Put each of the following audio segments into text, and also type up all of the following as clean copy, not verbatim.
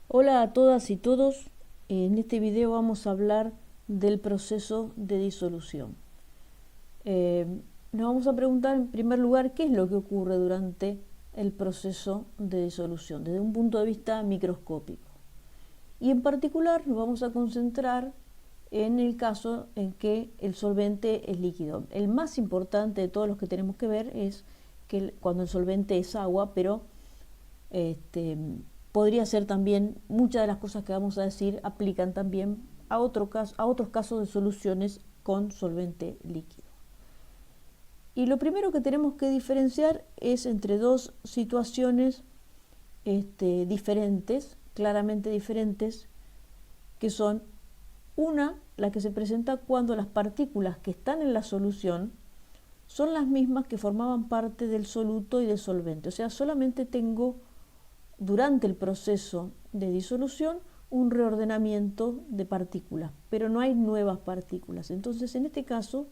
Hola a todas y todos. En este video vamos a hablar del proceso de disolución. Eh, Nos vamos a preguntar en primer lugar qué es lo que ocurre durante el proceso de disolución desde un punto de vista microscópico. Y en particular nos vamos a concentrar en el caso en que el solvente es líquido. El más importante de todos los que tenemos que ver es que cuando el solvente es agua, pero podría ser también, muchas de las cosas que vamos a decir aplican también a otros casos de soluciones con solvente líquido. Y lo primero que tenemos que diferenciar es entre dos situaciones diferentes, claramente diferentes, que son una, la que se presenta cuando las partículas que están en la solución son las mismas que formaban parte del soluto y del solvente. O sea, solamente tengo durante el proceso de disolución un reordenamiento de partículas, pero no hay nuevas partículas. Entonces, en este caso,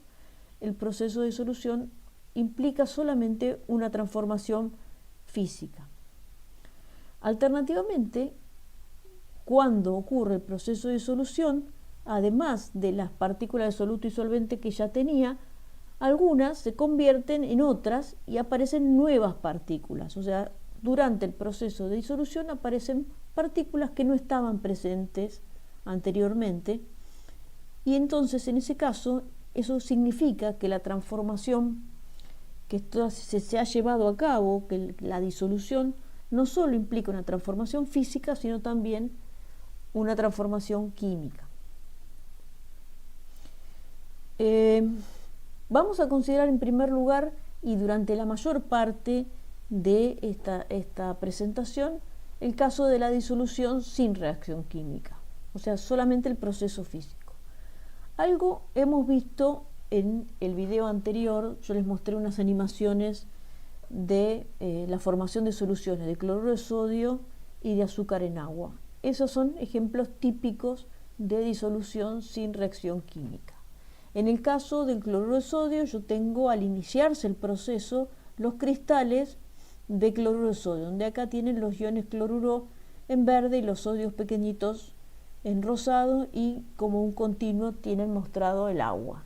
el proceso de disolución implica solamente una transformación física. Alternativamente, cuando ocurre el proceso de disolución, además de las partículas de soluto y solvente que ya tenía, algunas se convierten en otras y aparecen nuevas partículas. O sea, durante el proceso de disolución aparecen partículas que no estaban presentes anteriormente, y entonces en ese caso eso significa que la transformación que se ha llevado a cabo, que la disolución no solo implica una transformación física, sino también una transformación química. Vamos a considerar en primer lugar, y durante la mayor parte de esta presentación, el caso de la disolución sin reacción química, o sea, solamente el proceso físico. Algo hemos visto en el video anterior. Yo les mostré unas animaciones de la formación de soluciones de cloruro de sodio y de azúcar en agua. Esos son ejemplos típicos de disolución sin reacción química. En el caso del cloruro de sodio, yo tengo al iniciarse el proceso los cristales de cloruro de sodio, donde acá tienen los iones cloruro en verde y los sodios pequeñitos en rosado, y como un continuo tienen mostrado el agua.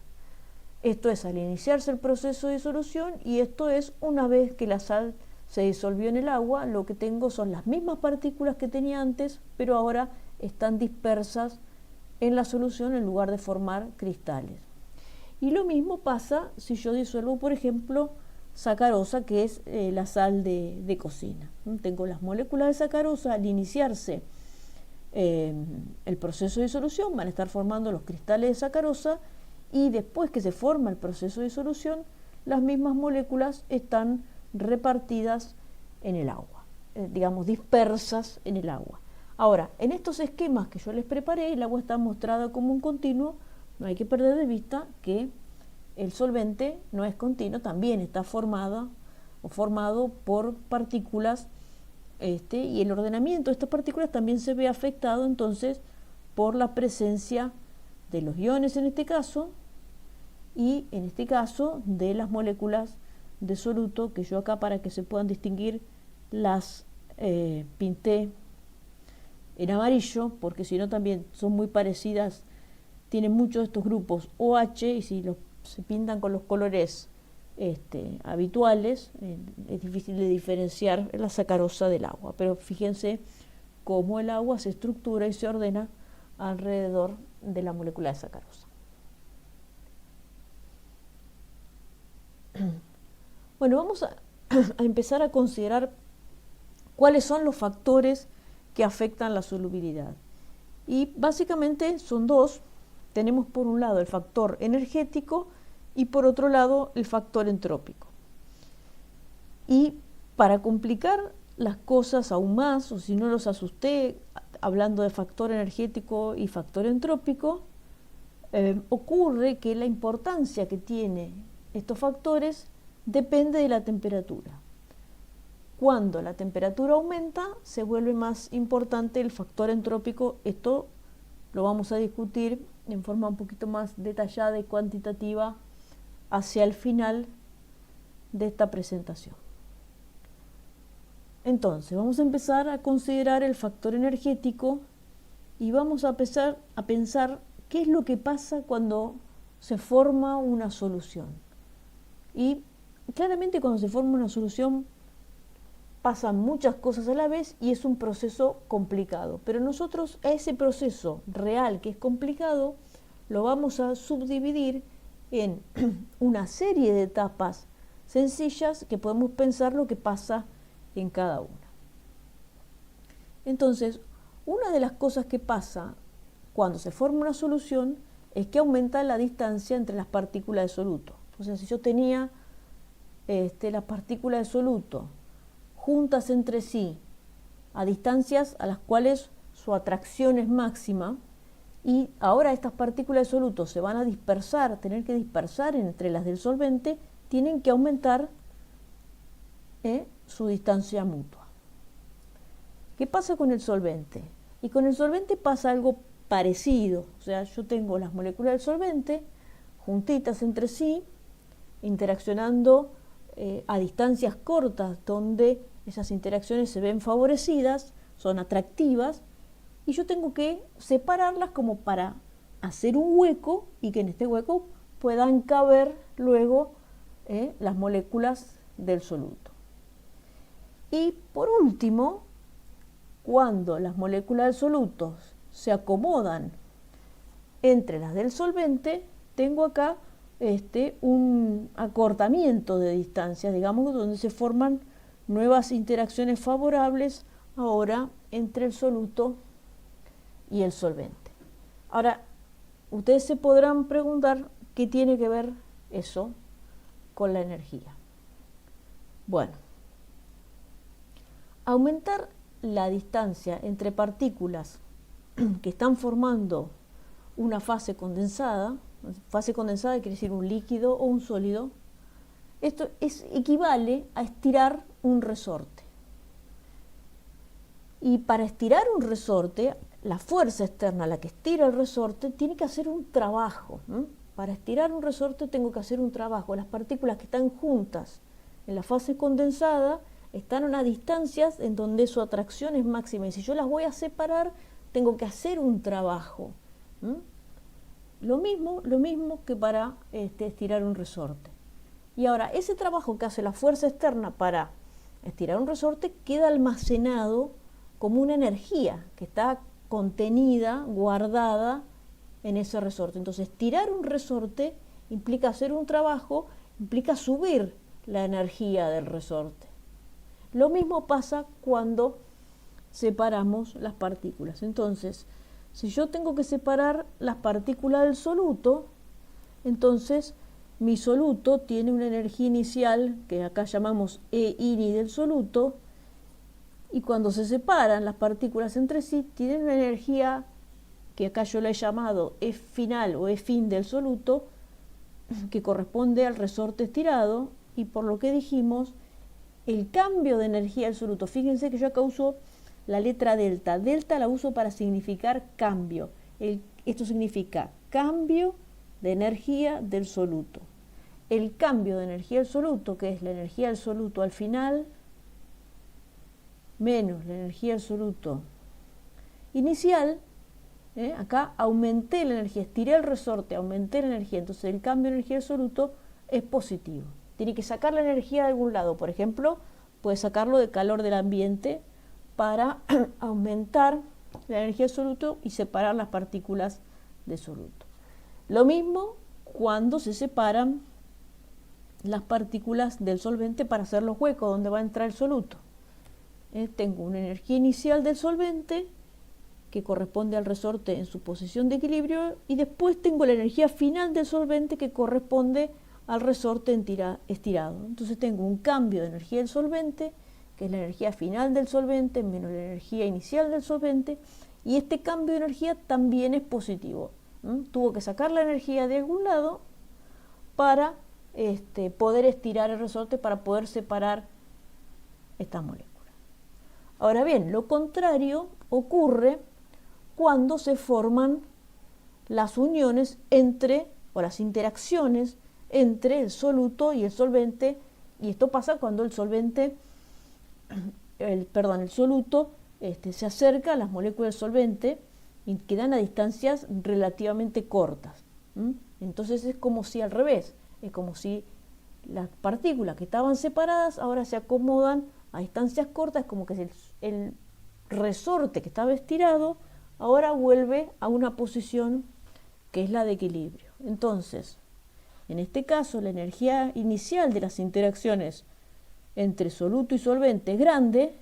Esto es al iniciarse el proceso de disolución, y esto es una vez que la sal se disolvió en el agua. Lo que tengo son las mismas partículas que tenía antes, pero ahora están dispersas en la solución en lugar de formar cristales. Y lo mismo pasa si yo disuelvo, por ejemplo, sacarosa, que es la sal de cocina. Tengo las moléculas de sacarosa al iniciarse el proceso de disolución, van a estar formando los cristales de sacarosa, y después que se forma el proceso de disolución, las mismas moléculas están repartidas en el agua, digamos, dispersas en el agua. Ahora, en estos esquemas que yo les preparé, el agua está mostrada como un continuo. No hay que perder de vista que el solvente no es continuo, también está formado por partículas, y el ordenamiento de estas partículas también se ve afectado entonces por la presencia de los iones en este caso, y en este caso de las moléculas de soluto, que yo acá, para que se puedan distinguir, las pinté en amarillo, porque si no también son muy parecidas, tienen muchos de estos grupos OH, y si se pintan con los colores habituales, es difícil de diferenciar la sacarosa del agua. Pero fíjense cómo el agua se estructura y se ordena alrededor de la molécula de sacarosa. Bueno, vamos a empezar a considerar cuáles son los factores que afectan la solubilidad. Y básicamente son dos. Tenemos por un lado el factor energético y por otro lado el factor entrópico. Y para complicar las cosas aún más, o si no los asusté hablando de factor energético y factor entrópico, ocurre que la importancia que tienen estos factores depende de la temperatura. Cuando la temperatura aumenta, se vuelve más importante el factor entrópico. Esto lo vamos a discutir en forma un poquito más detallada y cuantitativa hacia el final de esta presentación. Entonces, vamos a empezar a considerar el factor energético y vamos a empezar a pensar qué es lo que pasa cuando se forma una solución. Y claramente cuando se forma una solución pasan muchas cosas a la vez y es un proceso complicado. Pero nosotros a ese proceso real que es complicado lo vamos a subdividir en una serie de etapas sencillas que podemos pensar lo que pasa en cada una. Entonces, una de las cosas que pasa cuando se forma una solución es que aumenta la distancia entre las partículas de soluto. Entonces, si yo tenía las partículas de soluto juntas entre sí a distancias a las cuales su atracción es máxima, y ahora estas partículas de soluto se van a dispersar, tener que dispersar entre las del solvente, tienen que aumentar su distancia mutua. ¿Qué pasa con el solvente? Y con el solvente pasa algo parecido. O sea, yo tengo las moléculas del solvente juntitas entre sí, interaccionando a distancias cortas, donde esas interacciones se ven favorecidas, son atractivas, y yo tengo que separarlas como para hacer un hueco y que en este hueco puedan caber luego las moléculas del soluto. Y por último, cuando las moléculas del soluto se acomodan entre las del solvente, tengo acá un acortamiento de distancias, digamos, donde se forman nuevas interacciones favorables ahora entre el soluto y el solvente. Ahora, ustedes se podrán preguntar qué tiene que ver eso con la energía. Bueno, aumentar la distancia entre partículas que están formando una fase condensada quiere decir un líquido o un sólido, esto equivale a estirar un resorte. Y para estirar un resorte, la fuerza externa, la que estira el resorte, tiene que hacer un trabajo. Para estirar un resorte tengo que hacer un trabajo. Las partículas que están juntas en la fase condensada están a unas distancias en donde su atracción es máxima. Y si yo las voy a separar, tengo que hacer un trabajo. Lo mismo que para estirar un resorte. Y ahora, ese trabajo que hace la fuerza externa para estirar un resorte queda almacenado como una energía que está contenida, guardada en ese resorte. Entonces, estirar un resorte implica hacer un trabajo, implica subir la energía del resorte. Lo mismo pasa cuando separamos las partículas. Entonces, si yo tengo que separar las partículas del soluto, entonces mi soluto tiene una energía inicial, que acá llamamos E-ini del soluto, y cuando se separan las partículas entre sí, tienen una energía que acá yo la he llamado E final o E fin del soluto, que corresponde al resorte estirado, y por lo que dijimos, el cambio de energía del soluto, fíjense que yo acá uso la letra delta. Delta la uso para significar cambio. Esto significa cambio de energía del soluto. El cambio de energía del soluto, que es la energía del soluto al final, menos la energía del soluto inicial, acá aumenté la energía, estiré el resorte, aumenté la energía, entonces el cambio de energía del soluto es positivo. Tiene que sacar la energía de algún lado, por ejemplo, puede sacarlo de calor del ambiente para aumentar la energía del soluto y separar las partículas de soluto. Lo mismo cuando se separan las partículas del solvente para hacer los huecos donde va a entrar el soluto. Tengo una energía inicial del solvente que corresponde al resorte en su posición de equilibrio y después tengo la energía final del solvente que corresponde al resorte estirado. Entonces tengo un cambio de energía del solvente, que es la energía final del solvente menos la energía inicial del solvente, y este cambio de energía también es positivo. Tuvo que sacar la energía de algún lado para poder estirar el resorte, para poder separar estas moléculas. Ahora bien, lo contrario ocurre cuando se forman las uniones o las interacciones entre el soluto y el solvente, y esto pasa cuando el solvente el soluto se acerca a las moléculas del solvente y quedan a distancias relativamente cortas. Entonces es como si al revés, es como si las partículas que estaban separadas ahora se acomodan a distancias cortas, es como que el resorte que estaba estirado ahora vuelve a una posición que es la de equilibrio. Entonces, en este caso, la energía inicial de las interacciones entre soluto y solvente es grande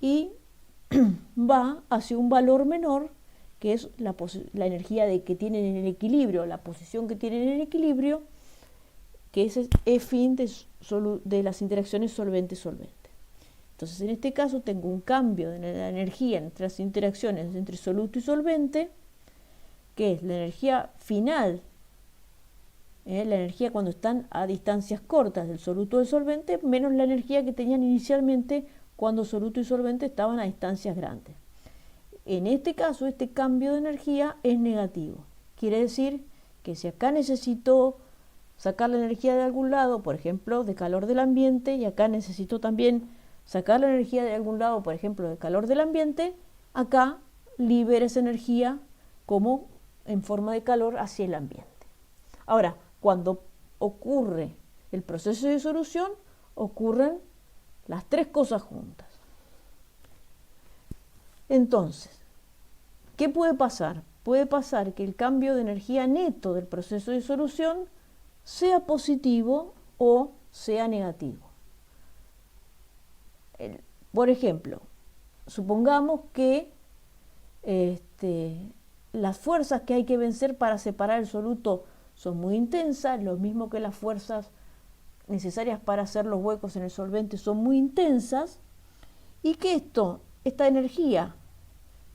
y va hacia un valor menor, que es la energía que tienen en el equilibrio, la posición que tienen en el equilibrio, que es fin de las interacciones solvente-solvente. Entonces, en este caso tengo un cambio de la energía entre las interacciones entre soluto y solvente, que es la energía final, la energía cuando están a distancias cortas del soluto del solvente, menos la energía que tenían inicialmente cuando soluto y solvente estaban a distancias grandes. En este caso, este cambio de energía es negativo. Quiere decir que si acá necesito sacar la energía de algún lado, por ejemplo, de calor del ambiente, y acá necesito también sacar la energía de algún lado, por ejemplo, de calor del ambiente, acá libera esa energía como en forma de calor hacia el ambiente. Ahora, cuando ocurre el proceso de disolución, ocurren las tres cosas juntas. Entonces, ¿qué puede pasar? Puede pasar que el cambio de energía neto del proceso de disolución sea positivo o sea negativo. Por ejemplo, supongamos que las fuerzas que hay que vencer para separar el soluto son muy intensas, lo mismo que las fuerzas necesarias para hacer los huecos en el solvente son muy intensas, y que esta energía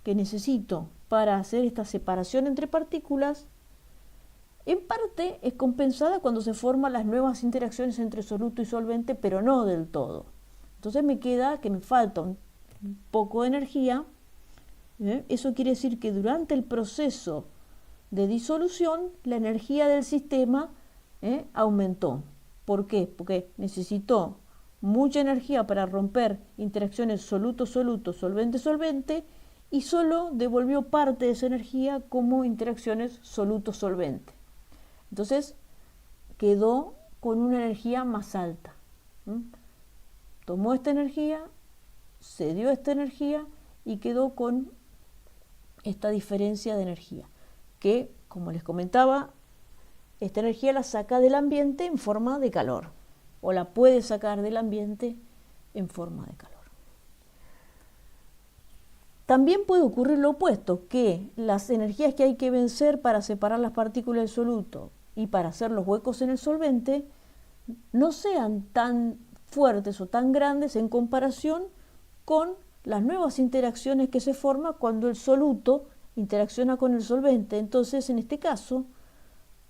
que necesito para hacer esta separación entre partículas, en parte es compensada cuando se forman las nuevas interacciones entre soluto y solvente, pero no del todo. Entonces me queda que me falta un poco de energía. Eso quiere decir que durante el proceso de disolución la energía del sistema aumentó. ¿Por qué? Porque necesitó mucha energía para romper interacciones soluto-soluto, solvente-solvente, y solo devolvió parte de esa energía como interacciones soluto-solvente. Entonces quedó con una energía más alta. Tomó esta energía, cedió esta energía y quedó con esta diferencia de energía, que, como les comentaba, esta energía la saca del ambiente en forma de calor, o la puede sacar del ambiente en forma de calor. También puede ocurrir lo opuesto, que las energías que hay que vencer para separar las partículas del soluto y para hacer los huecos en el solvente no sean tan fuertes o tan grandes en comparación con las nuevas interacciones que se forman cuando el soluto interacciona con el solvente. Entonces, en este caso,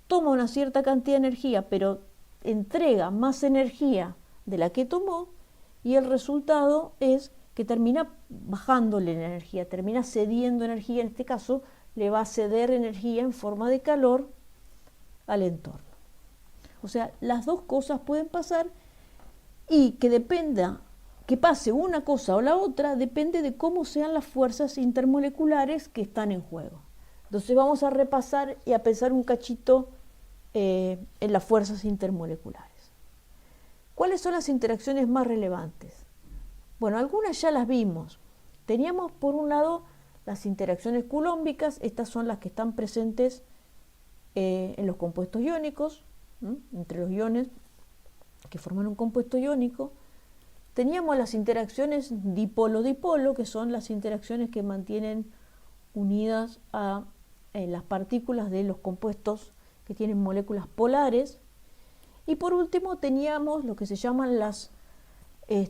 toma una cierta cantidad de energía, pero entrega más energía de la que tomó, y el resultado es que termina bajándole la energía, termina cediendo energía. En este caso, le va a ceder energía en forma de calor al entorno. O sea, las dos cosas pueden pasar, y que dependa que pase una cosa o la otra depende de cómo sean las fuerzas intermoleculares que están en juego. Entonces vamos a repasar y a pensar un cachito en las fuerzas intermoleculares. ¿Cuáles son las interacciones más relevantes? Bueno, algunas ya las vimos. Teníamos por un lado las interacciones coulómbicas. Estas son las que están presentes en los compuestos iónicos, entre los iones que forman un compuesto iónico. Teníamos las interacciones dipolo-dipolo, que son las interacciones que mantienen unidas a las partículas de los compuestos que tienen moléculas polares. Y por último teníamos lo que se llaman las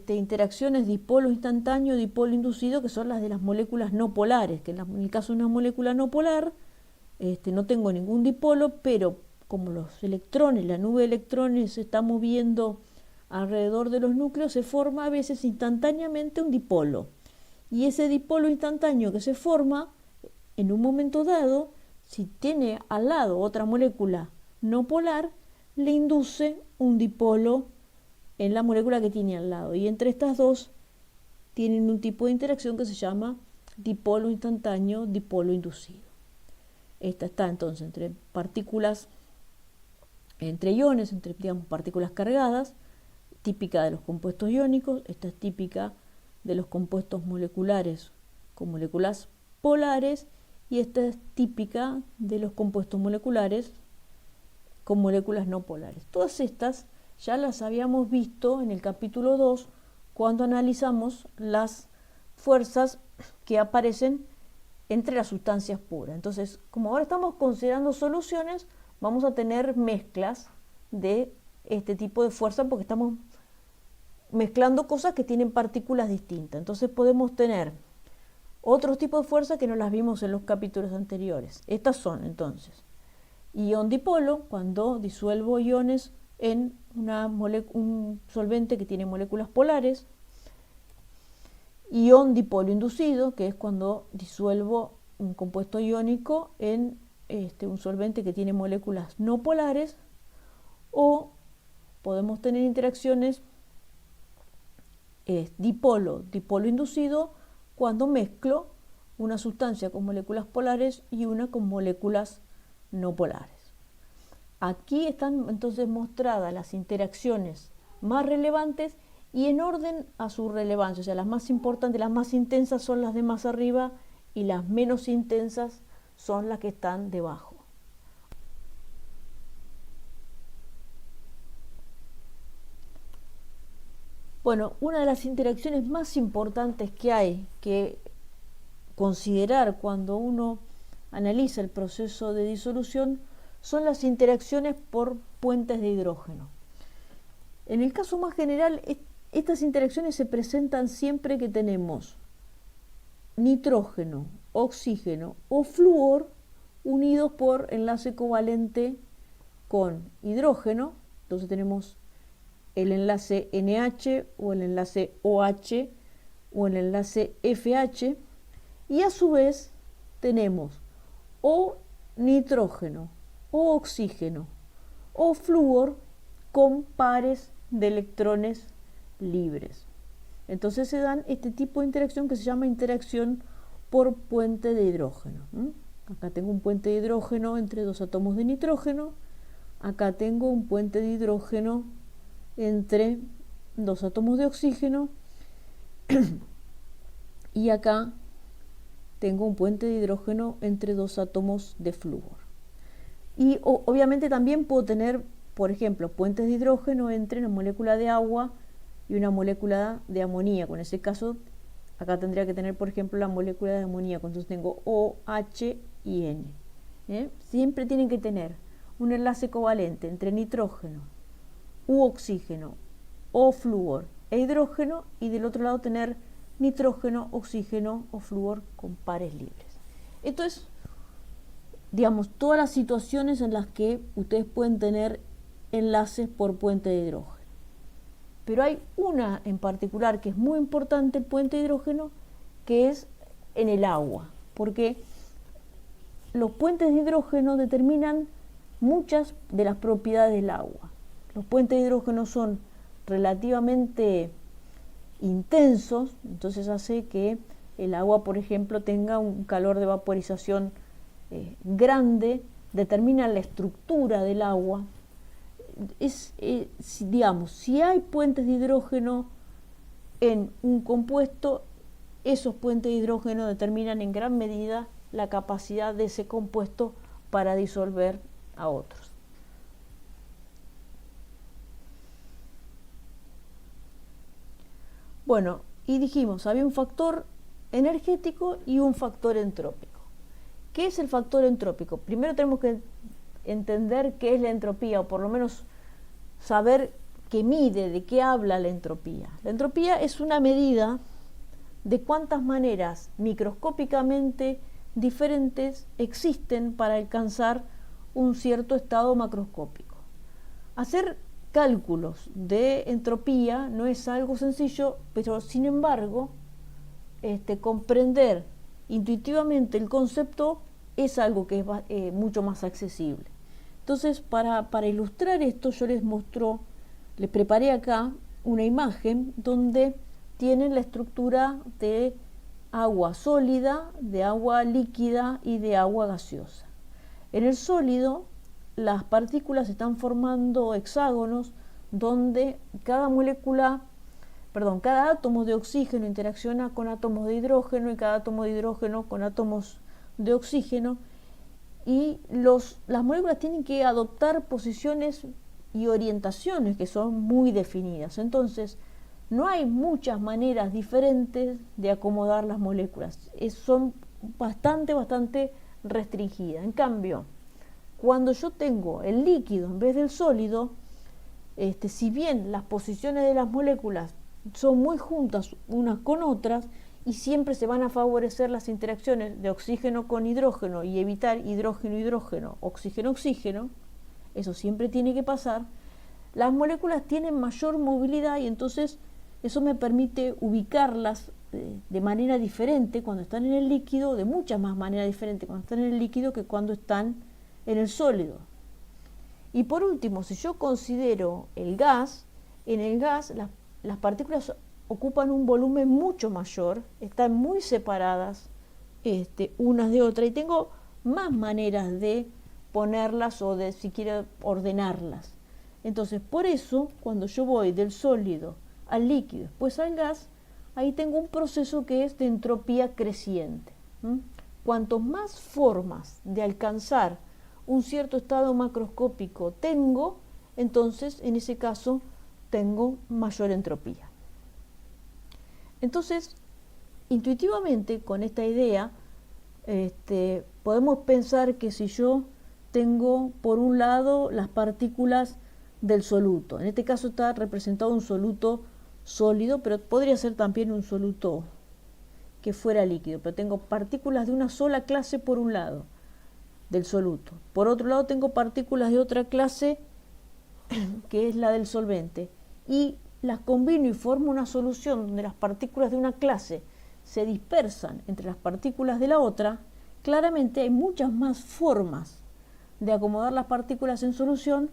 interacciones dipolo instantáneo, dipolo inducido, que son las de las moléculas no polares, que en el caso de una molécula no polar no tengo ningún dipolo, pero como los electrones, la nube de electrones se está moviendo alrededor de los núcleos, se forma a veces instantáneamente un dipolo. Y ese dipolo instantáneo que se forma, en un momento dado, si tiene al lado otra molécula no polar, le induce un dipolo en la molécula que tiene al lado. Y entre estas dos tienen un tipo de interacción que se llama dipolo instantáneo, dipolo inducido. Esta está entonces entre partículas, entre iones, entre, digamos, partículas cargadas, típica de los compuestos iónicos. Esta es típica de los compuestos moleculares con moléculas polares, y esta es típica de los compuestos moleculares con moléculas no polares. Todas estas ya las habíamos visto en el capítulo 2 cuando analizamos las fuerzas que aparecen entre las sustancias puras. Entonces, como ahora estamos considerando soluciones, vamos a tener mezclas de este tipo de fuerza porque estamos mezclando cosas que tienen partículas distintas. Entonces podemos tener otros tipos de fuerzas que no las vimos en los capítulos anteriores. Estas son entonces ion dipolo, cuando disuelvo iones en un solvente que tiene moléculas polares. Ion dipolo inducido, que es cuando disuelvo un compuesto iónico en un solvente que tiene moléculas no polares. O podemos tener interacciones dipolo inducido, cuando mezclo una sustancia con moléculas polares y una con moléculas no polares. Aquí están entonces mostradas las interacciones más relevantes y en orden a su relevancia, o sea, las más importantes, las más intensas son las de más arriba y las menos intensas son las que están debajo. Bueno, una de las interacciones más importantes que hay que considerar cuando uno analiza el proceso de disolución son las interacciones por puentes de hidrógeno. En el caso más general, estas interacciones se presentan siempre que tenemos nitrógeno, oxígeno o flúor unidos por enlace covalente con hidrógeno. Entonces tenemos el enlace NH o el enlace OH o el enlace FH, y a su vez tenemos o nitrógeno o oxígeno o flúor con pares de electrones libres. Entonces se dan este tipo de interacción que se llama interacción por puente de hidrógeno. Acá tengo un puente de hidrógeno entre dos átomos de nitrógeno, acá tengo un puente de hidrógeno entre dos átomos de oxígeno y acá tengo un puente de hidrógeno entre dos átomos de flúor. Y obviamente también puedo tener, por ejemplo, puentes de hidrógeno entre una molécula de agua y una molécula de amoníaco. En ese caso, acá tendría que tener, por ejemplo, la molécula de amoníaco. Entonces tengo OH y N. Siempre tienen que tener un enlace covalente entre nitrógeno u oxígeno o flúor e hidrógeno, y del otro lado tener nitrógeno, oxígeno o flúor con pares libres. Esto es, digamos, todas las situaciones en las que ustedes pueden tener enlaces por puente de hidrógeno. Pero hay una en particular que es muy importante, el puente de hidrógeno, que es en el agua, porque los puentes de hidrógeno determinan muchas de las propiedades del agua. Los puentes de hidrógeno son relativamente intensos, entonces hace que el agua, por ejemplo, tenga un calor de vaporización grande, determina la estructura del agua. Digamos, si hay puentes de hidrógeno en un compuesto, esos puentes de hidrógeno determinan en gran medida la capacidad de ese compuesto para disolver a otros. Bueno, y dijimos, había un factor energético y un factor entrópico. ¿Qué es el factor entrópico? Primero tenemos que entender qué es la entropía, o por lo menos saber qué mide, de qué habla la entropía. La entropía es una medida de cuántas maneras microscópicamente diferentes existen para alcanzar un cierto estado macroscópico. Hacer cálculos de entropía no es algo sencillo, pero sin embargo, comprender intuitivamente el concepto es algo que es mucho más accesible. Entonces, para ilustrar esto, yo les preparé acá una imagen donde tienen la estructura de agua sólida, de agua líquida y de agua gaseosa. En el sólido, las partículas están formando hexágonos donde cada átomo de oxígeno interacciona con átomos de hidrógeno y cada átomo de hidrógeno con átomos de oxígeno, y las moléculas tienen que adoptar posiciones y orientaciones que son muy definidas. Entonces, no hay muchas maneras diferentes de acomodar las moléculas. Son bastante restringidas. En cambio, cuando yo tengo el líquido en vez del sólido, si bien las posiciones de las moléculas son muy juntas unas con otras y siempre se van a favorecer las interacciones de oxígeno con hidrógeno y evitar hidrógeno-hidrógeno, oxígeno-oxígeno, eso siempre tiene que pasar, las moléculas tienen mayor movilidad y entonces eso me permite ubicarlas de manera diferente cuando están en el líquido, de muchas más maneras diferentes cuando están en el líquido que cuando están en el sólido. Y por último, si yo considero el gas, en el gas las partículas ocupan un volumen mucho mayor, están muy separadas unas de otras y tengo más maneras de ponerlas o de, si quiero, ordenarlas. Entonces, por eso, cuando yo voy del sólido al líquido, después al gas, ahí tengo un proceso que es de entropía creciente. Cuantos más formas de alcanzar un cierto estado macroscópico tengo, entonces, en ese caso, tengo mayor entropía. Entonces, intuitivamente, con esta idea, podemos pensar que si yo tengo, por un lado, las partículas del soluto, en este caso está representado un soluto sólido, pero podría ser también un soluto que fuera líquido, pero tengo partículas de una sola clase por un lado del soluto. Por otro lado tengo partículas de otra clase que es la del solvente y las combino y formo una solución donde las partículas de una clase se dispersan entre las partículas de la otra. Claramente hay muchas más formas de acomodar las partículas en solución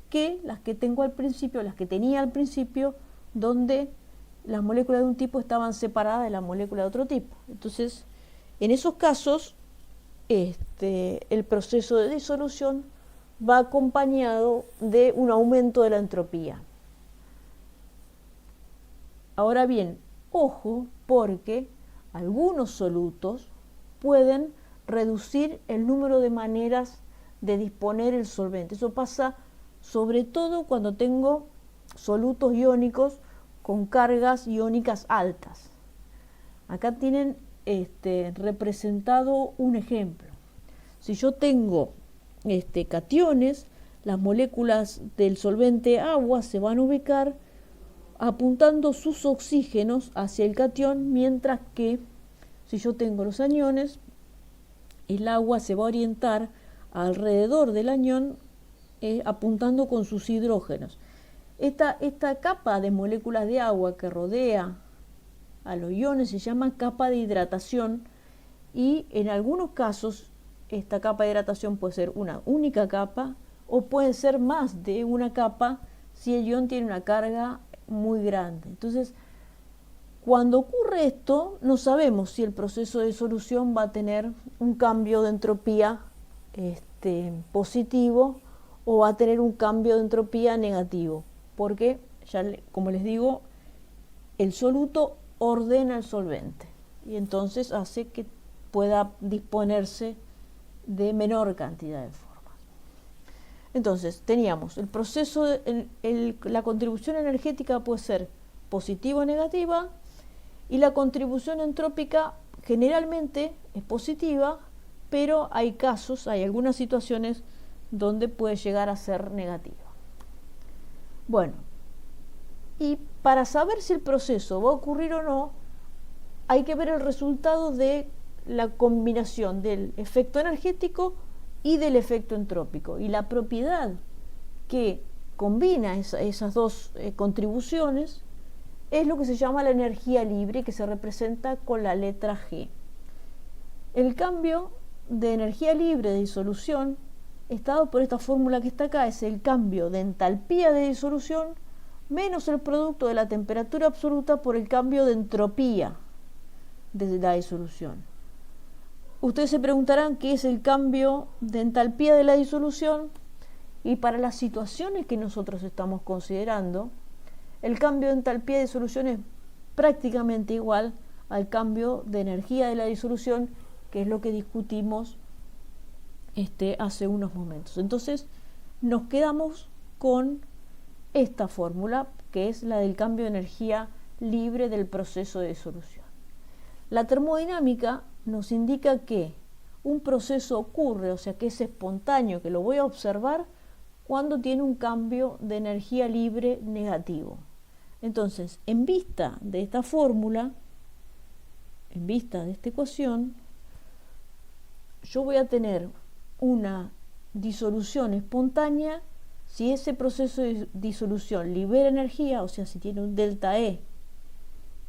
que las que tengo al principio, las que tenía al principio, donde las moléculas de un tipo estaban separadas de la molécula de otro tipo. Entonces, en esos casos, el proceso de disolución va acompañado de un aumento de la entropía. Ahora bien, ojo, porque algunos solutos pueden reducir el número de maneras de disponer el solvente. Eso pasa sobre todo cuando tengo solutos iónicos con cargas iónicas altas. Acá tienen representado un ejemplo. Si yo tengo cationes, las moléculas del solvente agua se van a ubicar apuntando sus oxígenos hacia el catión, mientras que si yo tengo los aniones, el agua se va a orientar alrededor del anión apuntando con sus hidrógenos. Esta capa de moléculas de agua que rodea a los iones se llama capa de hidratación y en algunos casos esta capa de hidratación puede ser una única capa o puede ser más de una capa si el ion tiene una carga muy grande. Entonces, cuando ocurre esto, no sabemos si el proceso de disolución va a tener un cambio de entropía positivo o va a tener un cambio de entropía negativo, porque, como les digo, el soluto ordena el solvente y entonces hace que pueda disponerse de menor cantidad de formas. Entonces, teníamos el proceso, la contribución energética puede ser positiva o negativa, y la contribución entrópica generalmente es positiva, pero hay casos, hay algunas situaciones donde puede llegar a ser negativa. Bueno, y para saber si el proceso va a ocurrir o no, hay que ver el resultado de la combinación del efecto energético y del efecto entrópico. Y la propiedad que combina esas dos contribuciones es lo que se llama la energía libre, que se representa con la letra G. El cambio de energía libre de disolución, dado por esta fórmula que está acá, es el cambio de entalpía de disolución menos el producto de la temperatura absoluta por el cambio de entropía de la disolución. Ustedes se preguntarán qué es el cambio de entalpía de la disolución, y para las situaciones que nosotros estamos considerando, el cambio de entalpía de disolución es prácticamente igual al cambio de energía de la disolución, que es lo que discutimos hace unos momentos. Entonces nos quedamos con esta fórmula, que es la del cambio de energía libre del proceso de disolución. La termodinámica nos indica que un proceso ocurre, o sea que es espontáneo, que lo voy a observar cuando tiene un cambio de energía libre negativo. Entonces, en vista de esta fórmula, en vista de esta ecuación, yo voy a tener una disolución espontánea si ese proceso de disolución libera energía, o sea, si tiene un delta E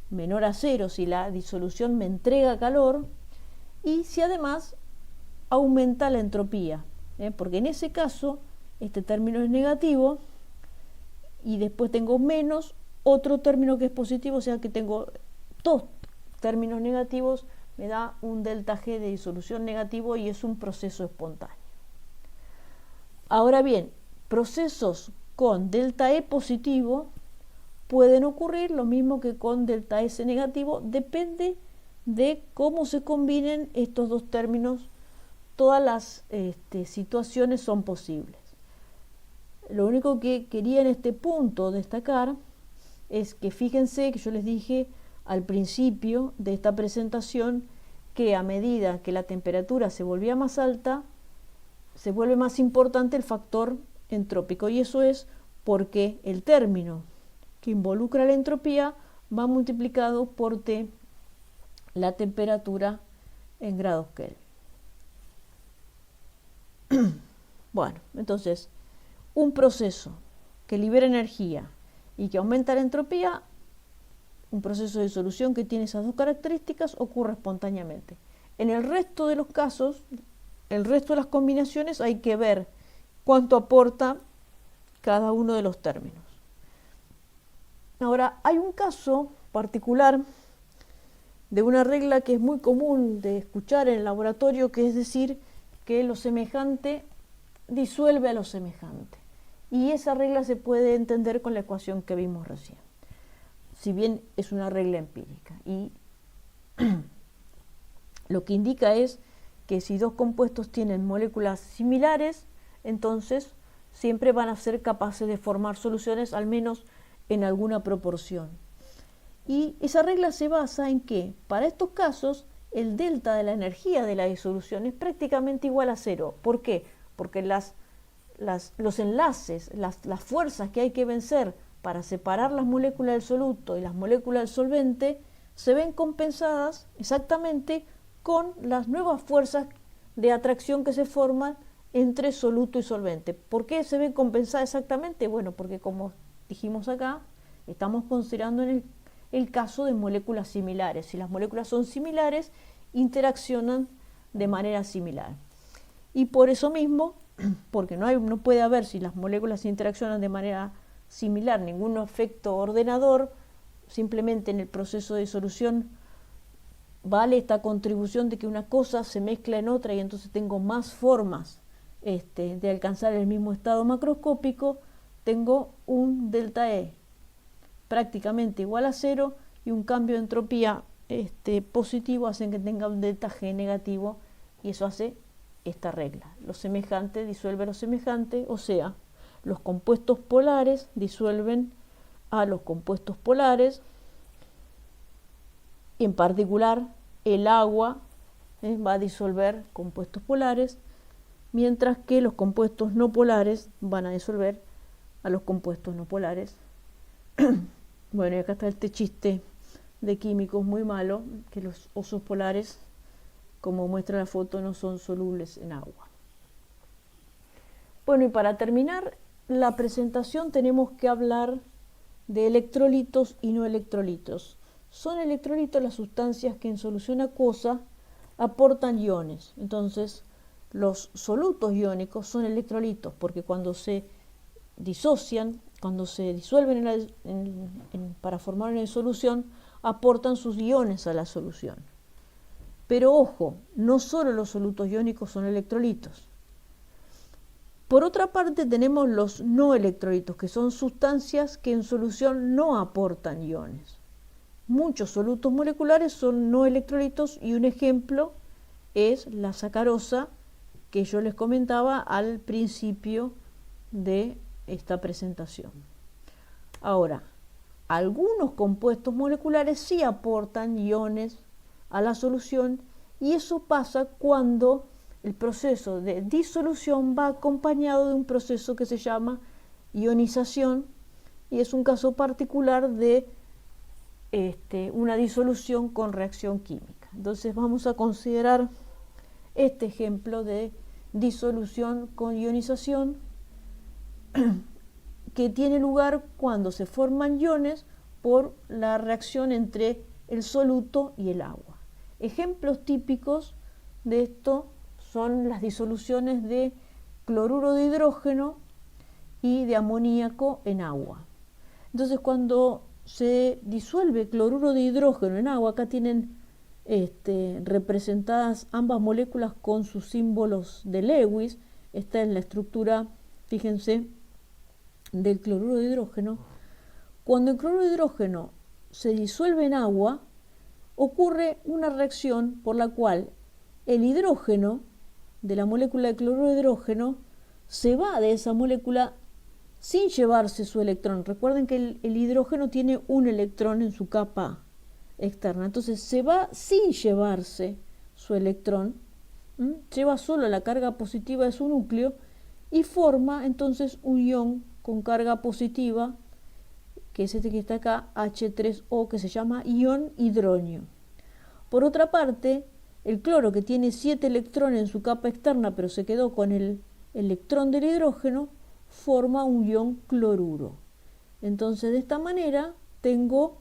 menor a 0, si la disolución me entrega calor, y si además aumenta la entropía, porque en ese caso este término es negativo y después tengo menos otro término que es positivo, o sea que tengo dos términos negativos, me da un delta G de disolución negativo y es un proceso espontáneo. Ahora bien, procesos con delta E positivo pueden ocurrir lo mismo que con delta S negativo, depende de cómo se combinen estos dos términos. Todas las situaciones son posibles. Lo único que quería en este punto destacar es que fíjense que yo les dije al principio de esta presentación que a medida que la temperatura se volvía más alta, se vuelve más importante el factor entrópico, y eso es porque el término que involucra la entropía va multiplicado por T, la temperatura en grados Kelvin. Bueno, entonces, un proceso que libera energía y que aumenta la entropía, un proceso de disolución que tiene esas dos características, ocurre espontáneamente. En el resto de los casos, el resto de las combinaciones, hay que ver cuánto aporta cada uno de los términos. Ahora, hay un caso particular de una regla que es muy común de escuchar en el laboratorio, que es decir, que lo semejante disuelve a lo semejante. Y esa regla se puede entender con la ecuación que vimos recién, si bien es una regla empírica. Y lo que indica es que si dos compuestos tienen moléculas similares, entonces siempre van a ser capaces de formar soluciones, al menos en alguna proporción. Y esa regla se basa en que, para estos casos, el delta de la energía de la disolución es prácticamente igual a 0. ¿Por qué? Porque los enlaces, las fuerzas que hay que vencer para separar las moléculas del soluto y las moléculas del solvente se ven compensadas exactamente con las nuevas fuerzas de atracción que se forman entre soluto y solvente. ¿Por qué se ven compensadas exactamente? Bueno, porque como dijimos acá, estamos considerando en el caso de moléculas similares. Si las moléculas son similares, interaccionan de manera similar. Y por eso mismo, porque no puede haber, si las moléculas interaccionan de manera similar, ningún efecto ordenador, simplemente en el proceso de disolución vale esta contribución de que una cosa se mezcla en otra y entonces tengo más formas de alcanzar el mismo estado macroscópico. Tengo un delta E prácticamente igual a 0 y un cambio de entropía positivo hacen que tenga un delta G negativo, y eso hace esta regla. Lo semejante disuelve a lo semejante, o sea, los compuestos polares disuelven a los compuestos polares, y en particular el agua va a disolver compuestos polares, mientras que los compuestos no polares van a disolver a los compuestos no polares. Bueno, y acá está este chiste de químicos muy malo, que los osos polares, como muestra la foto, no son solubles en agua. Bueno, y para terminar la presentación tenemos que hablar de electrolitos y no electrolitos. Son electrolitos las sustancias que en solución acuosa aportan iones. Entonces, los solutos iónicos son electrolitos porque cuando se disocian cuando se disuelven para formar una disolución, aportan sus iones a la solución. Pero ojo, no solo los solutos iónicos son electrolitos. Por otra parte tenemos los no electrolitos, que son sustancias que en solución no aportan iones. Muchos solutos moleculares son no electrolitos y un ejemplo es la sacarosa que yo les comentaba al principio de esta presentación. Ahora, algunos compuestos moleculares sí aportan iones a la solución y eso pasa cuando el proceso de disolución va acompañado de un proceso que se llama ionización y es un caso particular de una disolución con reacción química. Entonces vamos a considerar este ejemplo de disolución con ionización que tiene lugar cuando se forman iones por la reacción entre el soluto y el agua. Ejemplos típicos de esto son las disoluciones de cloruro de hidrógeno y de amoníaco en agua. Entonces, cuando se disuelve cloruro de hidrógeno en agua, acá tienen representadas ambas moléculas con sus símbolos de Lewis. Esta es la estructura, fíjense, del cloruro de hidrógeno. Cuando el cloruro de hidrógeno se disuelve en agua, ocurre una reacción por la cual el hidrógeno de la molécula de cloruro de hidrógeno se va de esa molécula sin llevarse su electrón. Recuerden que el hidrógeno tiene un electrón en su capa externa, entonces se va sin llevarse su electrón, lleva solo la carga positiva de su núcleo y forma entonces un ion con carga positiva, que es este que está acá, H3O, que se llama ion hidronio. Por otra parte, el cloro, que tiene 7 electrones en su capa externa, pero se quedó con el electrón del hidrógeno, forma un ion cloruro. Entonces, de esta manera, tengo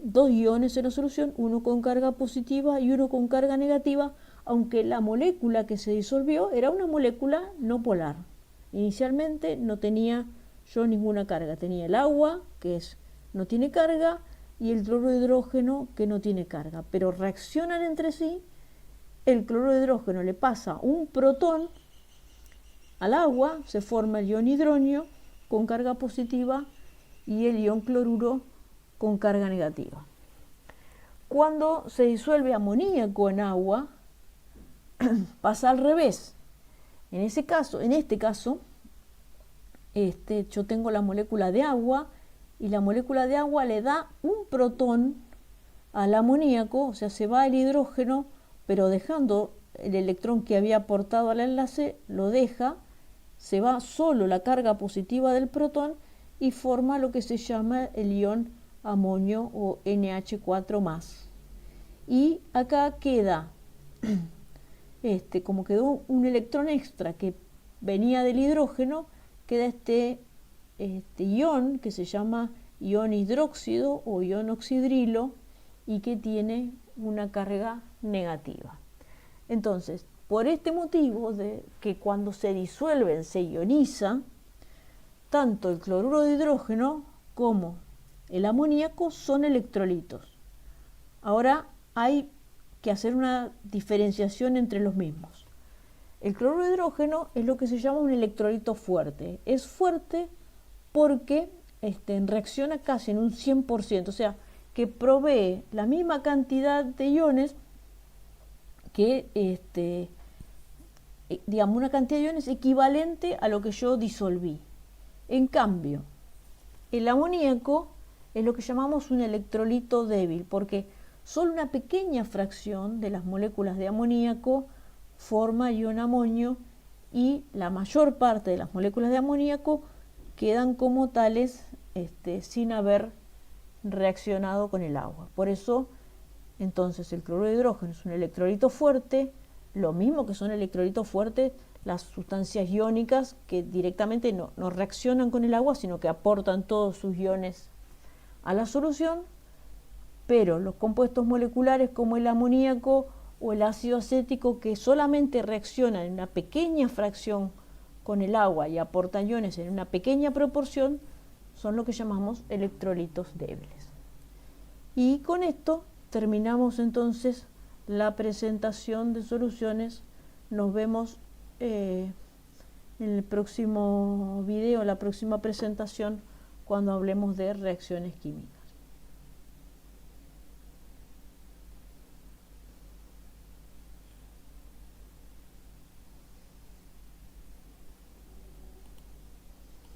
dos iones en la solución, uno con carga positiva y uno con carga negativa, aunque la molécula que se disolvió era una molécula no polar. Inicialmente no tenía yo ninguna carga, tenía el agua, que no tiene carga, y el cloruro de hidrógeno, que no tiene carga, pero reaccionan entre sí. El cloruro de hidrógeno le pasa un protón al agua, se forma el ion hidronio con carga positiva y el ion cloruro con carga negativa. Cuando se disuelve amoníaco en agua, pasa al revés. En este caso, yo tengo la molécula de agua y la molécula de agua le da un protón al amoníaco, o sea, se va el hidrógeno, pero dejando el electrón que había aportado al enlace, lo deja, se va solo la carga positiva del protón y forma lo que se llama el ion amonio o NH4+. Y acá queda, como quedó un electrón extra que venía del hidrógeno, queda este ion que se llama ion hidróxido o ion oxidrilo y que tiene una carga negativa. Entonces, por este motivo de que cuando se disuelven se ioniza, tanto el cloruro de hidrógeno como el amoníaco son electrolitos. Ahora hay que hacer una diferenciación entre los mismos. El cloruro de hidrógeno es lo que se llama un electrolito fuerte. Es fuerte porque reacciona casi en un 100%, o sea, que provee la misma cantidad de iones que, digamos, una cantidad de iones equivalente a lo que yo disolví. En cambio, el amoníaco es lo que llamamos un electrolito débil, porque solo una pequeña fracción de las moléculas de amoníaco forma ion amonio y la mayor parte de las moléculas de amoníaco quedan como tales sin haber reaccionado con el agua. Por eso, entonces, el cloruro de hidrógeno es un electrolito fuerte, lo mismo que son electrolitos fuertes las sustancias iónicas que directamente no reaccionan con el agua, sino que aportan todos sus iones a la solución, pero los compuestos moleculares como el amoníaco o el ácido acético, que solamente reaccionan en una pequeña fracción con el agua y aportan iones en una pequeña proporción son lo que llamamos electrolitos débiles. Y con esto terminamos entonces la presentación de soluciones. Nos vemos en el próximo video, la próxima presentación, cuando hablemos de reacciones químicas.